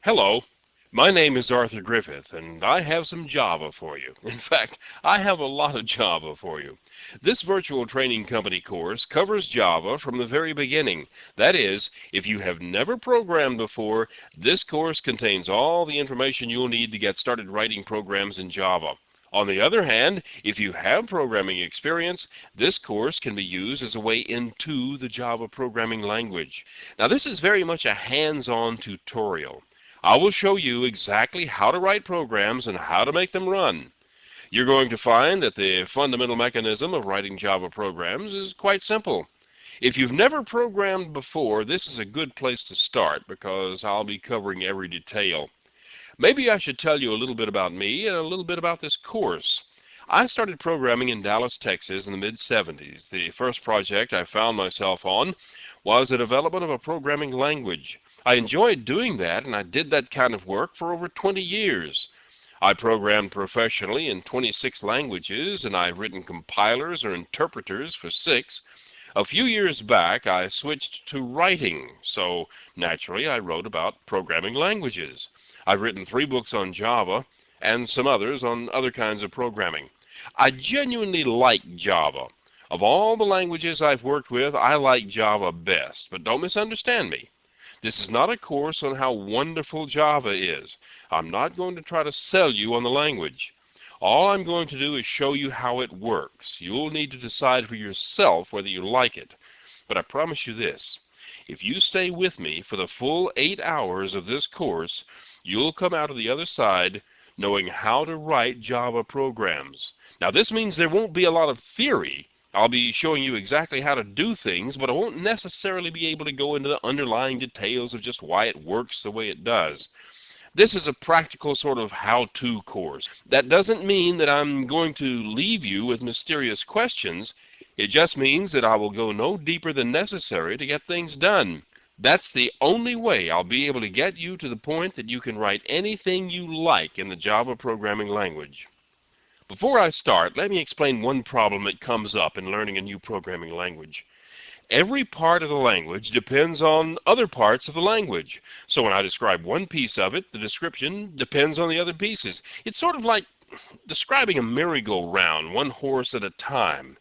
Hello, my name is Arthur Griffith, and I have some Java for you. In fact, I have a lot of Java for you. This virtual training company course covers Java from the very beginning. That is, if you have never programmed before, this course contains all the information you'll need to get started writing programs in Java. On the other hand, if you have programming experience, this course can be used as a way into the Java programming language. Now, this is very much a hands-on tutorial. I will show you exactly how to write programs and how to make them run. You're going to find that the fundamental mechanism of writing Java programs is quite simple. If you've never programmed before, this is a good place to start because I'll be covering every detail. Maybe I should tell you a little bit about me and a little bit about this course. I started programming in Dallas, Texas in the mid-70s. The first project I found myself on was the development of a programming language. I enjoyed doing that, and I did that kind of work for over 20 years. I programmed professionally in 26 languages, and I've written compilers or interpreters for 6. A few years back, I switched to writing, so naturally I wrote about programming languages. I've written 3 books on Java and some others on other kinds of programming. I genuinely like Java. Of all the languages I've worked with, I like Java best, but don't misunderstand me. This is not a course on how wonderful Java is. I'm not going to try to sell you on the language. All I'm going to do is show you how it works. You'll need to decide for yourself whether you like it. But I promise you this. If you stay with me for the full 8 hours of this course, you'll come out of the other side knowing how to write Java programs. Now, this means there won't be a lot of theory. I'll be showing you exactly how to do things, but I won't necessarily be able to go into the underlying details of just why it works the way it does. This is a practical sort of how-to course. That doesn't mean that I'm going to leave you with mysterious questions. It just means that I will go no deeper than necessary to get things done. That's the only way I'll be able to get you to the point that you can write anything you like in the Java programming language. Before I start, let me explain one problem that comes up in learning a new programming language. Every part of the language depends on other parts of the language. So when I describe one piece of it, the description depends on the other pieces. It's sort of like describing a merry-go-round, one horse at a time.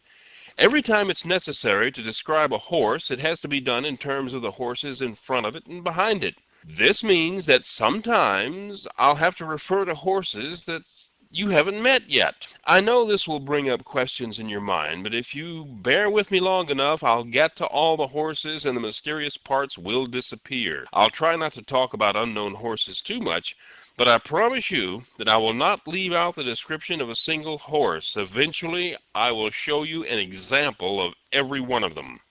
Every time it's necessary to describe a horse, it has to be done in terms of the horses in front of it and behind it. This means that sometimes I'll have to refer to horses that you haven't met yet. I know this will bring up questions in your mind, but if you bear with me long enough, I'll get to all the horses and the mysterious parts will disappear. I'll try not to talk about unknown horses too much, but I promise you that I will not leave out the description of a single horse. Eventually, I will show you an example of every one of them.